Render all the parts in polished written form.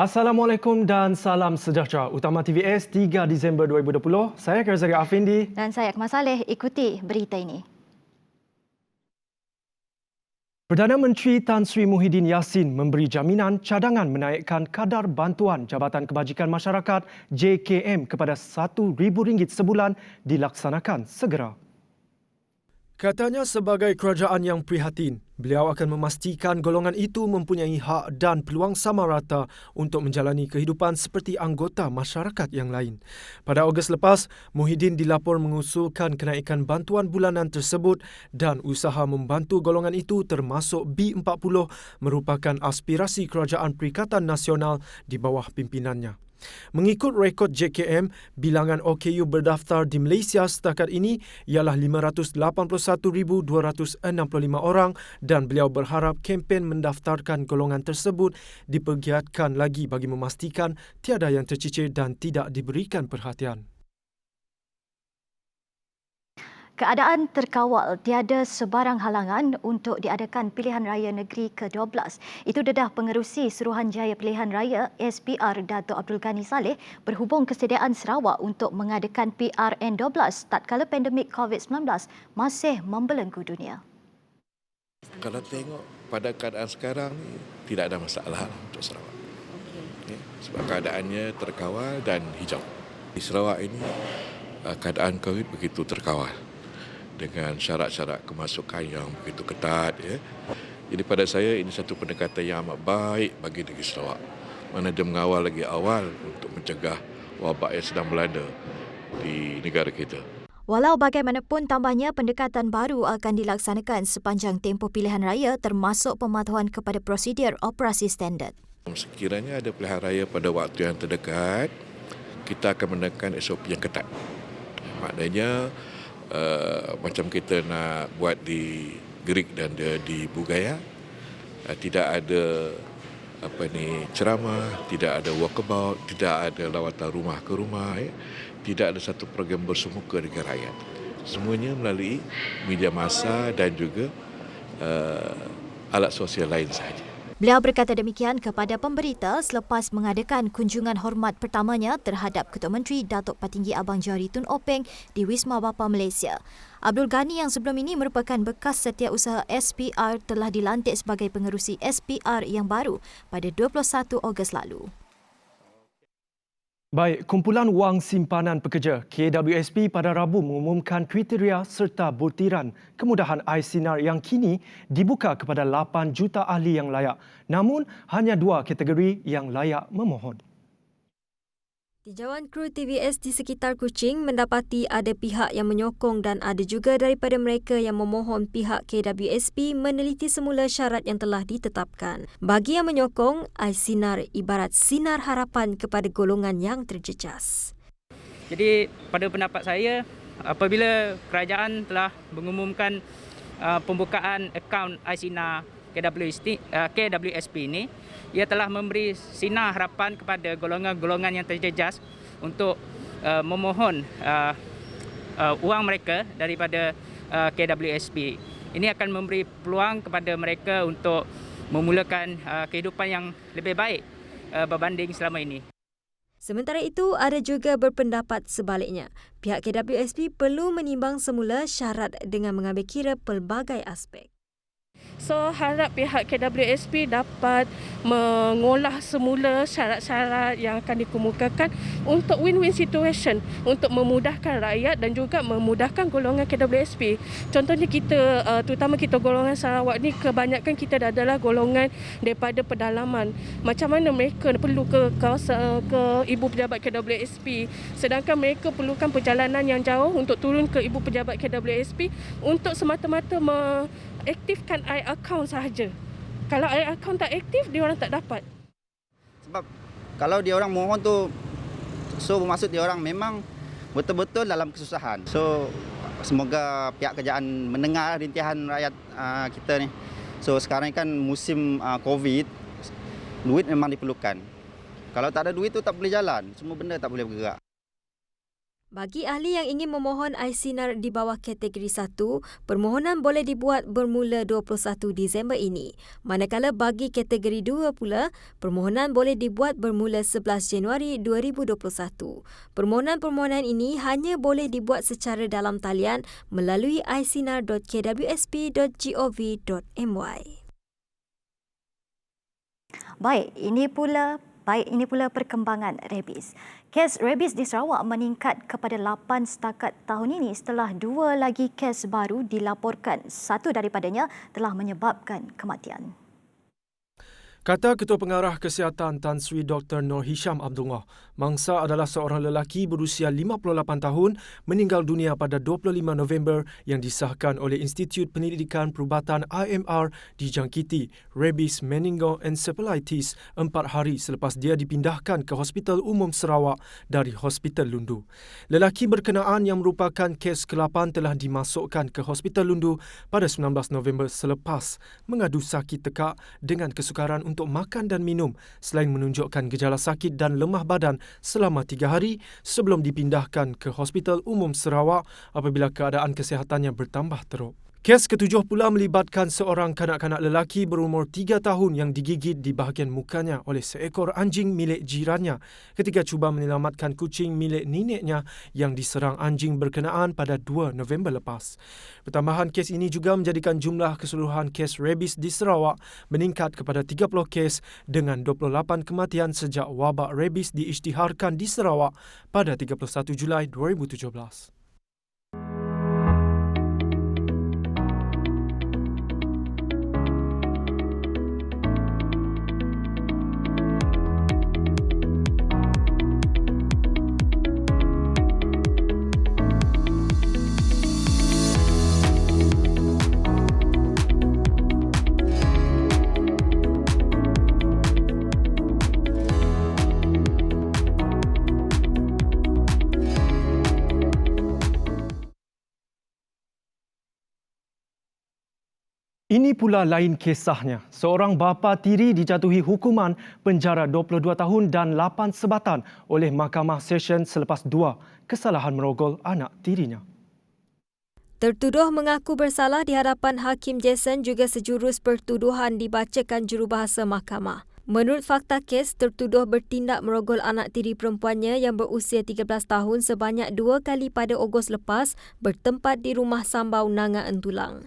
Assalamualaikum dan salam sejahtera. Utama TVS 3 Disember 2020. Saya Kerzari Afindi. Dan saya Akmal Saleh. Ikuti berita ini. Perdana Menteri Tan Sri Muhyiddin Yassin memberi jaminan cadangan menaikkan kadar bantuan Jabatan Kebajikan Masyarakat JKM kepada RM1,000 sebulan dilaksanakan segera. Katanya sebagai kerajaan yang prihatin, beliau akan memastikan golongan itu mempunyai hak dan peluang sama rata untuk menjalani kehidupan seperti anggota masyarakat yang lain. Pada Ogos lepas, Muhyiddin dilapor mengusulkan kenaikan bantuan bulanan tersebut dan usaha membantu golongan itu termasuk B40 merupakan aspirasi Kerajaan Perikatan Nasional di bawah pimpinannya. Mengikut rekod JKM, bilangan OKU berdaftar di Malaysia setakat ini ialah 581,265 orang dan beliau berharap kempen mendaftarkan golongan tersebut dipergiatkan lagi bagi memastikan tiada yang tercicir dan tidak diberikan perhatian. Keadaan terkawal, tiada sebarang halangan untuk diadakan pilihan raya negeri ke-12. Itu dedah Pengerusi Suruhanjaya Pilihan Raya SPR Dato' Abdul Ghani Saleh berhubung kesediaan Sarawak untuk mengadakan PRN12 tatkala pandemik COVID-19 masih membelenggu dunia. Kalau tengok pada keadaan sekarang ni, tidak ada masalah untuk Sarawak. Okay. Sebab keadaannya terkawal dan hijau. Di Sarawak ini keadaan COVID begitu terkawal dengan syarat-syarat kemasukan yang begitu ketat. Jadi pada saya ini satu pendekatan yang amat baik bagi negeri Sarawak. Mana dia mengawal lagi awal untuk mencegah wabak yang sedang melanda di negara kita. Walau bagaimanapun, tambahnya pendekatan baru akan dilaksanakan sepanjang tempoh pilihan raya termasuk pematuhan kepada prosedur operasi standard. Sekiranya ada pilihan raya pada waktu yang terdekat, kita akan menekan SOP yang ketat. Maknanya macam kita nak buat di Gerik dan di Bugaya, tidak ada ceramah, tidak ada walkabout, tidak ada lawatan rumah ke rumah, tidak ada satu program bersemuka dengan rakyat. Semuanya melalui media massa dan juga alat sosial lain sahaja. Beliau berkata demikian kepada pemberita selepas mengadakan kunjungan hormat pertamanya terhadap Ketua Menteri Datuk Patinggi Abang Johari Tun Openg di Wisma Bapa Malaysia. Abdul Ghani yang sebelum ini merupakan bekas setiausaha SPR telah dilantik sebagai pengerusi SPR yang baru pada 21 Ogos lalu. Baik, Kumpulan Wang Simpanan Pekerja KWSP pada Rabu mengumumkan kriteria serta butiran kemudahan iSinar yang kini dibuka kepada 8 juta ahli yang layak. Namun, hanya 2 kategori yang layak memohon. Tinjauan kru TVS di sekitar Kuching mendapati ada pihak yang menyokong dan ada juga daripada mereka yang memohon pihak KWSP meneliti semula syarat yang telah ditetapkan. Bagi yang menyokong, iSinar ibarat sinar harapan kepada golongan yang terjejas. Jadi pada pendapat saya, apabila kerajaan telah mengumumkan pembukaan akaun iSinar KWSP ini, ia telah memberi sinar harapan kepada golongan-golongan yang terjejas untuk memohon wang mereka daripada KWSP. Ini akan memberi peluang kepada mereka untuk memulakan kehidupan yang lebih baik berbanding selama ini. Sementara itu, ada juga berpendapat sebaliknya. Pihak KWSP perlu menimbang semula syarat dengan mengambil kira pelbagai aspek. So, harap pihak KWSP dapat mengolah semula syarat-syarat yang akan dikemukakan untuk win-win situation, untuk memudahkan rakyat dan juga memudahkan golongan KWSP. Contohnya kita, terutama kita golongan Sarawak ni, kebanyakan kita adalah golongan daripada pedalaman. Macam mana mereka perlu ke ibu pejabat KWSP, sedangkan mereka perlukan perjalanan yang jauh untuk turun ke ibu pejabat KWSP untuk semata-mata aktifkan account sahaja. Kalau account tak aktif, dia orang tak dapat. Sebab kalau dia orang mohon tu, so bermaksud dia orang memang betul-betul dalam kesusahan. So semoga pihak kerajaan mendengar rintihan rakyat kita ni. So sekarang kan musim COVID, duit memang diperlukan. Kalau tak ada duit tu tak boleh jalan, semua benda tak boleh bergerak. Bagi ahli yang ingin memohon iSinar di bawah kategori 1, permohonan boleh dibuat bermula 21 Disember ini. Manakala bagi kategori 2 pula, permohonan boleh dibuat bermula 11 Januari 2021. Permohonan-permohonan ini hanya boleh dibuat secara dalam talian melalui isinar.kwsp.gov.my. Baik, ini pula perkembangan rabies. Kes rabies di Sarawak meningkat kepada 8 setakat tahun ini setelah 2 lagi kes baru dilaporkan. Satu daripadanya telah menyebabkan kematian. Kata Ketua Pengarah Kesihatan Tan Sri Dr. Nur Hisham Abdullah, mangsa adalah seorang lelaki berusia 58 tahun meninggal dunia pada 25 November yang disahkan oleh Institut Penyelidikan Perubatan IMR dijangkiti rabies meningoencephalitis 4 hari selepas dia dipindahkan ke Hospital Umum Sarawak dari Hospital Lundu. Lelaki berkenaan yang merupakan kes ke-8 telah dimasukkan ke Hospital Lundu pada 19 November selepas mengadu sakit tekak dengan kesukaran untuk makan dan minum selain menunjukkan gejala sakit dan lemah badan selama 3 hari sebelum dipindahkan ke Hospital Umum Sarawak apabila keadaan kesihatannya bertambah teruk. Kes ke-7 pula melibatkan seorang kanak-kanak lelaki berumur 3 tahun yang digigit di bahagian mukanya oleh seekor anjing milik jirannya ketika cuba menyelamatkan kucing milik neneknya yang diserang anjing berkenaan pada 2 November lepas. Pertambahan kes ini juga menjadikan jumlah keseluruhan kes rabies di Sarawak meningkat kepada 30 kes dengan 28 kematian sejak wabak rabies diisytiharkan di Sarawak pada 31 Julai 2017. Ini pula lain kisahnya. Seorang bapa tiri dijatuhi hukuman penjara 22 tahun dan 8 sebatan oleh Mahkamah Session selepas 2 kesalahan merogol anak tirinya. Tertuduh mengaku bersalah di hadapan Hakim Jason juga sejurus pertuduhan dibacakan jurubahasa mahkamah. Menurut fakta kes, tertuduh bertindak merogol anak tiri perempuannya yang berusia 13 tahun sebanyak 2 kali pada Ogos lepas bertempat di rumah Sambau Nanga Entulang.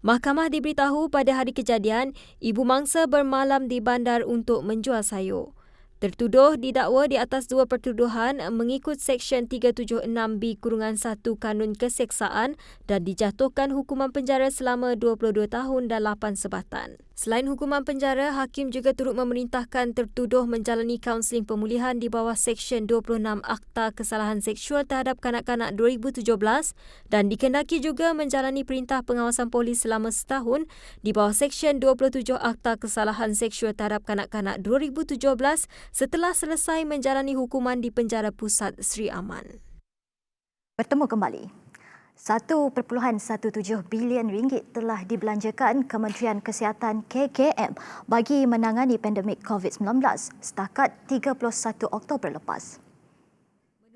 Mahkamah diberitahu pada hari kejadian, ibu mangsa bermalam di bandar untuk menjual sayur. Tertuduh didakwa di atas 2 pertuduhan mengikut Seksyen 376B-1 Kanun Keseksaan dan dijatuhkan hukuman penjara selama 22 tahun dan 8 sebatan. Selain hukuman penjara, Hakim juga turut memerintahkan tertuduh menjalani kaunseling pemulihan di bawah Seksyen 26 Akta Kesalahan Seksual Terhadap Kanak-kanak 2017 dan dikendaki juga menjalani perintah pengawasan polis selama setahun di bawah Seksyen 27 Akta Kesalahan Seksual Terhadap Kanak-kanak 2017 setelah selesai menjalani hukuman di Penjara Pusat Sri Aman. Bertemu kembali. 1.17 bilion ringgit telah dibelanjakan Kementerian Kesihatan KKM bagi menangani pandemik COVID-19 setakat 31 Oktober lepas.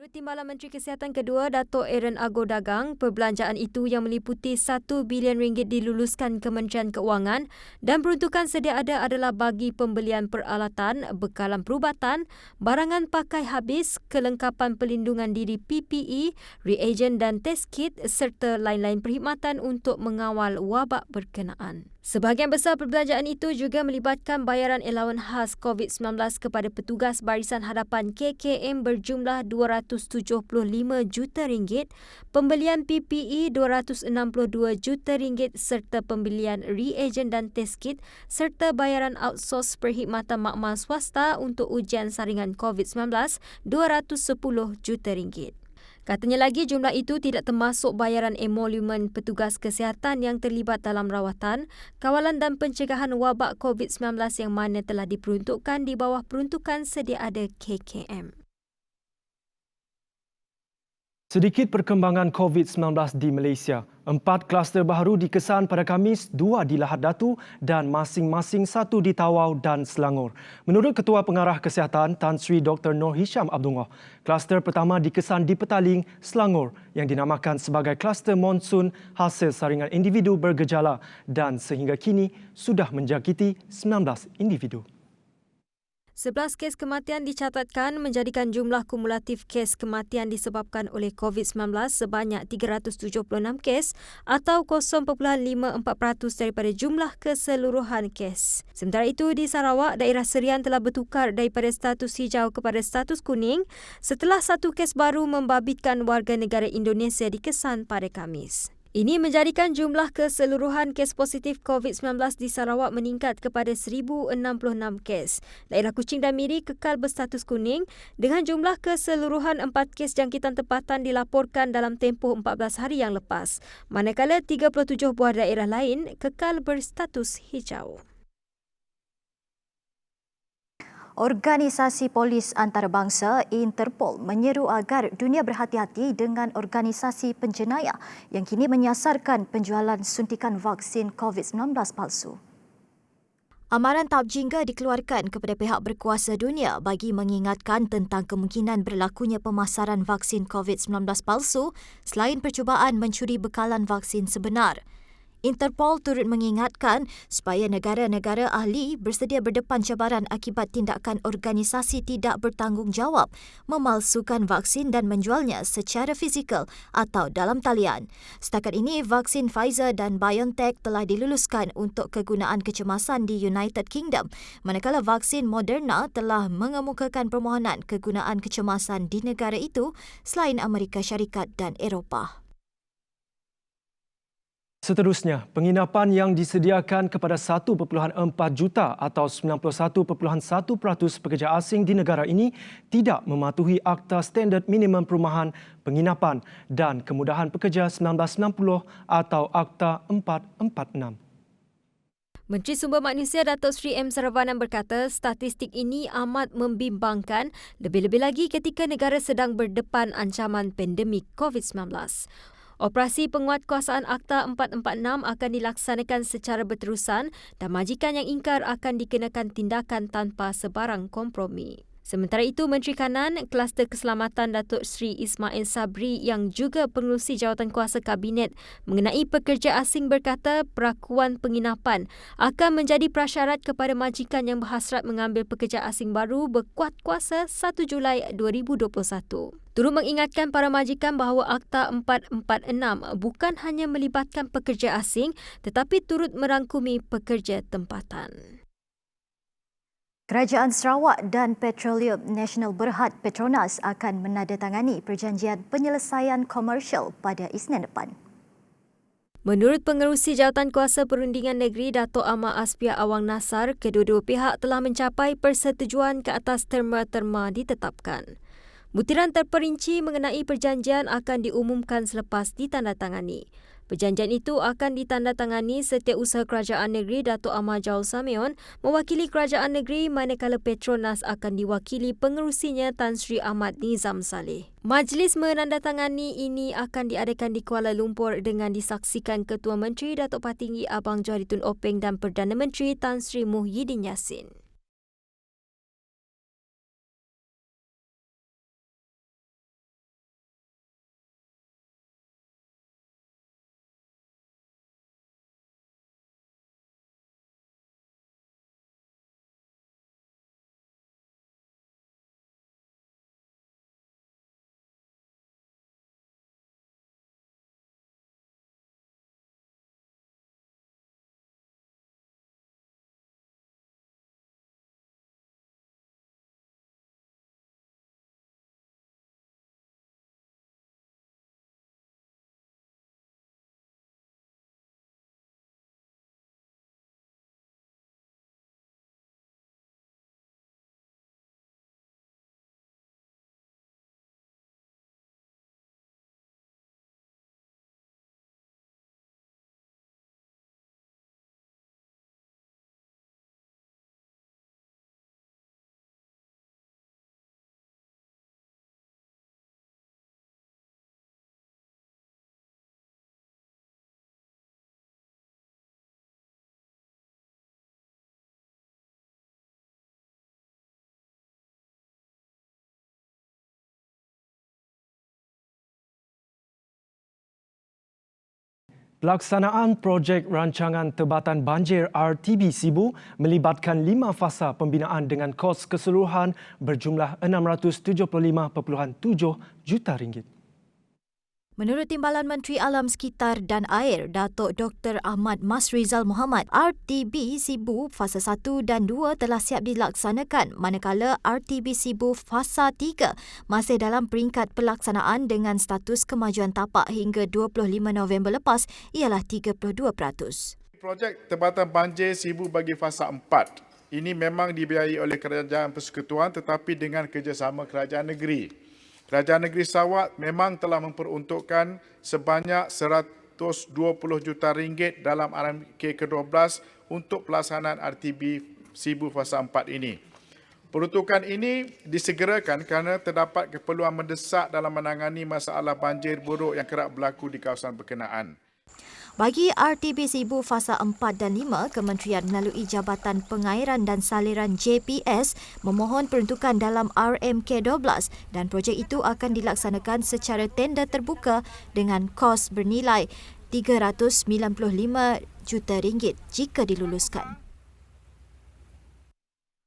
Menurut Timbalan Menteri Kesihatan kedua, Dato' Aaron Agor Dagang, perbelanjaan itu yang meliputi 1 bilion ringgit diluluskan Kementerian Keuangan dan peruntukan sedia ada adalah bagi pembelian peralatan, bekalan perubatan, barangan pakai habis, kelengkapan pelindungan diri PPE, reagen dan test kit serta lain-lain perkhidmatan untuk mengawal wabak berkenaan. Sebahagian besar perbelanjaan itu juga melibatkan bayaran allowance khas COVID-19 kepada petugas barisan hadapan KKM berjumlah RM275 juta, pembelian PPE RM262 juta serta pembelian reagen dan test kit serta bayaran outsource perkhidmatan makmal swasta untuk ujian saringan COVID-19 RM210 juta. Katanya lagi jumlah itu tidak termasuk bayaran emolumen petugas kesihatan yang terlibat dalam rawatan, kawalan dan pencegahan wabak COVID-19 yang mana telah diperuntukkan di bawah peruntukan sedia ada KKM. Sedikit perkembangan COVID-19 di Malaysia. 4 kluster baru dikesan pada Khamis, 2 di Lahad Datu dan masing-masing 1 di Tawau dan Selangor. Menurut Ketua Pengarah Kesihatan Tan Sri Dr. Noor Hisham Abdullah, kluster pertama dikesan di Petaling, Selangor yang dinamakan sebagai kluster monsun hasil saringan individu bergejala dan sehingga kini sudah menjangkiti 19 individu. 11 kes kematian dicatatkan menjadikan jumlah kumulatif kes kematian disebabkan oleh COVID-19 sebanyak 376 kes atau 0.54% daripada jumlah keseluruhan kes. Sementara itu, di Sarawak, daerah Serian telah bertukar daripada status hijau kepada status kuning setelah 1 kes baru membabitkan warga negara Indonesia dikesan pada Khamis. Ini menjadikan jumlah keseluruhan kes positif COVID-19 di Sarawak meningkat kepada 1,066 kes. Daerah Kuching dan Miri kekal berstatus kuning dengan jumlah keseluruhan 4 kes jangkitan tempatan dilaporkan dalam tempoh 14 hari yang lepas. Manakala 37 buah daerah lain kekal berstatus hijau. Organisasi Polis Antarabangsa Interpol menyeru agar dunia berhati-hati dengan organisasi penjenayah yang kini menyasarkan penjualan suntikan vaksin COVID-19 palsu. Amaran tahap jingga dikeluarkan kepada pihak berkuasa dunia bagi mengingatkan tentang kemungkinan berlakunya pemasaran vaksin COVID-19 palsu selain percubaan mencuri bekalan vaksin sebenar. Interpol turut mengingatkan supaya negara-negara ahli bersedia berdepan cabaran akibat tindakan organisasi tidak bertanggungjawab memalsukan vaksin dan menjualnya secara fizikal atau dalam talian. Setakat ini, vaksin Pfizer dan BioNTech telah diluluskan untuk kegunaan kecemasan di United Kingdom, manakala vaksin Moderna telah mengemukakan permohonan kegunaan kecemasan di negara itu selain Amerika Syarikat dan Eropah. Seterusnya, penginapan yang disediakan kepada 1.4 juta atau 91.1% pekerja asing di negara ini tidak mematuhi Akta Standard Minimum Perumahan Penginapan dan Kemudahan Pekerja 1990 atau Akta 446. Menteri Sumber Manusia Datuk Seri M. Saravanan berkata statistik ini amat membimbangkan lebih-lebih lagi ketika negara sedang berdepan ancaman pandemik COVID-19. Operasi penguatkuasaan Akta 446 akan dilaksanakan secara berterusan dan majikan yang ingkar akan dikenakan tindakan tanpa sebarang kompromi. Sementara itu, Menteri Kanan, Kluster Keselamatan Datuk Seri Ismail Sabri yang juga pengerusi Jawatankuasa Kabinet mengenai pekerja asing berkata perakuan penginapan akan menjadi prasyarat kepada majikan yang berhasrat mengambil pekerja asing baru berkuat kuasa 1 Julai 2021. Turut mengingatkan para majikan bahawa Akta 446 bukan hanya melibatkan pekerja asing tetapi turut merangkumi pekerja tempatan. Kerajaan Sarawak dan Petroleum Nasional Berhad Petronas akan menandatangani perjanjian penyelesaian komersial pada Isnin depan. Menurut Pengerusi Jawatankuasa Perundingan Negeri Dato' Ahmad Asfiah Awang Nasar, kedua-dua pihak telah mencapai persetujuan ke atas terma-terma ditetapkan. Butiran terperinci mengenai perjanjian akan diumumkan selepas ditandatangani. Perjanjian itu akan ditandatangani Setiausaha Kerajaan Negeri Dato' Ahmad Jaul Sameon mewakili Kerajaan Negeri manakala Petronas akan diwakili pengerusinya Tan Sri Ahmad Nizam Saleh. Majlis menandatangani ini akan diadakan di Kuala Lumpur dengan disaksikan Ketua Menteri Datuk Patinggi Abang Johari Tun Openg dan Perdana Menteri Tan Sri Muhyiddin Yassin. Pelaksanaan projek rancangan Tebatan Banjir RTB Sibu melibatkan 5 fasa pembinaan dengan kos keseluruhan berjumlah RM675.7 juta. Menurut Timbalan Menteri Alam Sekitar dan Air, Datuk Dr. Ahmad Masrizal Mohamad, RTB Sibu Fasa 1 dan 2 telah siap dilaksanakan, manakala RTB Sibu Fasa 3 masih dalam peringkat pelaksanaan dengan status kemajuan tapak hingga 25 November lepas ialah 32%. Projek Tebatan Banjir Sibu bagi Fasa 4 ini memang dibiayai oleh Kerajaan Persekutuan tetapi dengan kerjasama Kerajaan Negeri. Kerajaan Negeri Sarawak memang telah memperuntukkan sebanyak RM120 juta dalam RMK ke-12 untuk pelaksanaan RTB Sibu Fasa 4 ini. Peruntukan ini disegerakan kerana terdapat keperluan mendesak dalam menangani masalah banjir buruk yang kerap berlaku di kawasan berkenaan. Bagi RTB Sibu Fasa 4 dan 5, Kementerian melalui Jabatan Pengairan dan Saliran JPS memohon peruntukan dalam RMK12 dan projek itu akan dilaksanakan secara tender terbuka dengan kos bernilai RM395 juta jika diluluskan.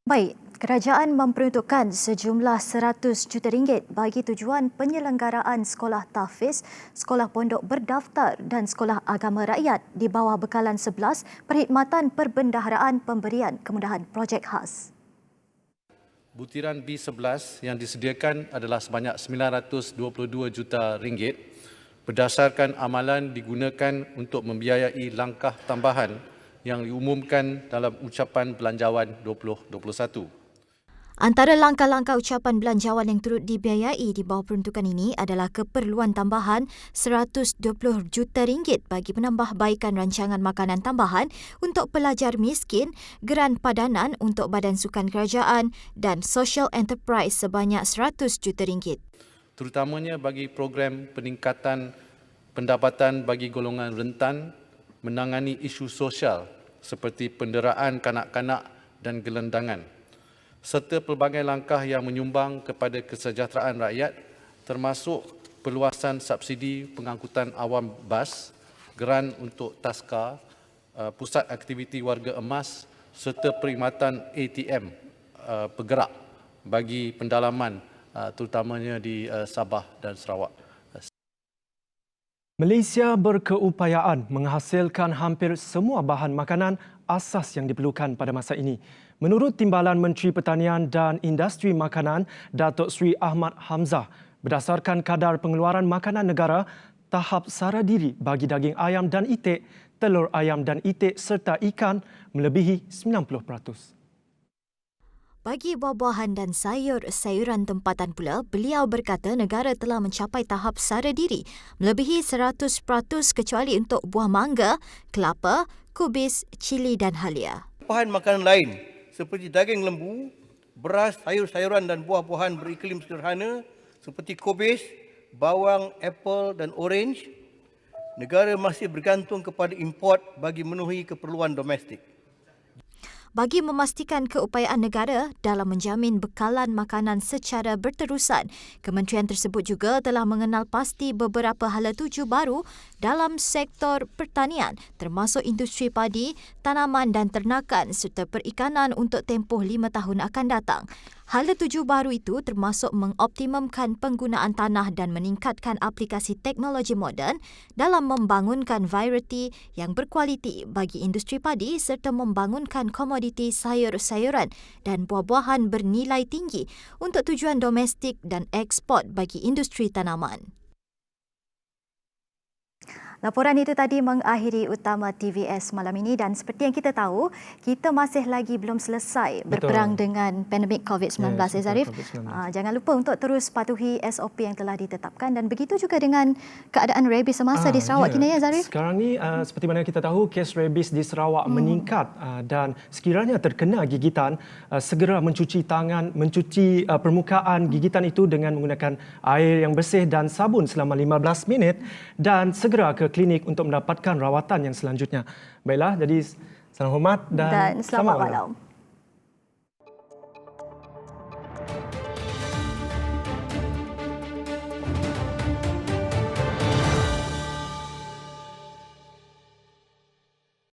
Baik, kerajaan memperuntukkan sejumlah RM100 juta bagi tujuan penyelenggaraan sekolah tahfiz, sekolah pondok berdaftar dan sekolah agama rakyat di bawah bekalan 11 Perkhidmatan Perbendaharaan Pemberian Kemudahan Projek Khas. Butiran B11 yang disediakan adalah sebanyak RM922 juta berdasarkan amalan digunakan untuk membiayai langkah tambahan yang diumumkan dalam ucapan belanjawan 2021. Antara langkah-langkah ucapan belanjawan yang turut dibiayai di bawah peruntukan ini adalah keperluan tambahan RM120 juta bagi penambahbaikan rancangan makanan tambahan untuk pelajar miskin, geran padanan untuk Badan Sukan Kerajaan dan Social Enterprise sebanyak RM100 juta. Terutamanya bagi program peningkatan pendapatan bagi golongan rentan, menangani isu sosial seperti penderaan kanak-kanak dan gelandangan, serta pelbagai langkah yang menyumbang kepada kesejahteraan rakyat termasuk perluasan subsidi pengangkutan awam bas, geran untuk taska, pusat aktiviti warga emas serta perkhidmatan ATM bergerak bagi pendalaman terutamanya di Sabah dan Sarawak. Malaysia berkeupayaan menghasilkan hampir semua bahan makanan asas yang diperlukan pada masa ini. Menurut Timbalan Menteri Pertanian dan Industri Makanan, Datuk Seri Ahmad Hamzah, berdasarkan kadar pengeluaran makanan negara, tahap sara diri bagi daging ayam dan itik, telur ayam dan itik serta ikan melebihi 90%. Bagi buah-buahan dan sayur-sayuran tempatan pula, beliau berkata negara telah mencapai tahap sara diri melebihi 100% kecuali untuk buah mangga, kelapa, kubis, cili dan halia. Bahan makanan lain seperti daging lembu, beras, sayur-sayuran dan buah-buahan beriklim sederhana seperti kubis, bawang, apple dan orange, negara masih bergantung kepada import bagi memenuhi keperluan domestik. Bagi memastikan keupayaan negara dalam menjamin bekalan makanan secara berterusan, kementerian tersebut juga telah mengenal pasti beberapa hala tuju baru dalam sektor pertanian termasuk industri padi, tanaman dan ternakan serta perikanan untuk tempoh 5 tahun akan datang. Hala tuju baru itu termasuk mengoptimumkan penggunaan tanah dan meningkatkan aplikasi teknologi moden dalam membangunkan variety yang berkualiti bagi industri padi serta membangunkan komoditi sayur-sayuran dan buah-buahan bernilai tinggi untuk tujuan domestik dan ekspor bagi industri tanaman. Laporan itu tadi mengakhiri utama TVS malam ini dan seperti yang kita tahu, kita masih lagi belum selesai berperang dengan pandemik COVID-19, Zarif. Jangan lupa untuk terus patuhi SOP yang telah ditetapkan dan begitu juga dengan keadaan rabies semasa di Sarawak kini, ya Zarif? Sekarang ni seperti mana kita tahu, kes rabies di Sarawak meningkat dan sekiranya terkena gigitan, segera mencuci tangan, mencuci permukaan gigitan itu dengan menggunakan air yang bersih dan sabun selama 15 minit dan segera ke klinik untuk mendapatkan rawatan yang selanjutnya. Baiklah, jadi salam hormat dan selamat malam.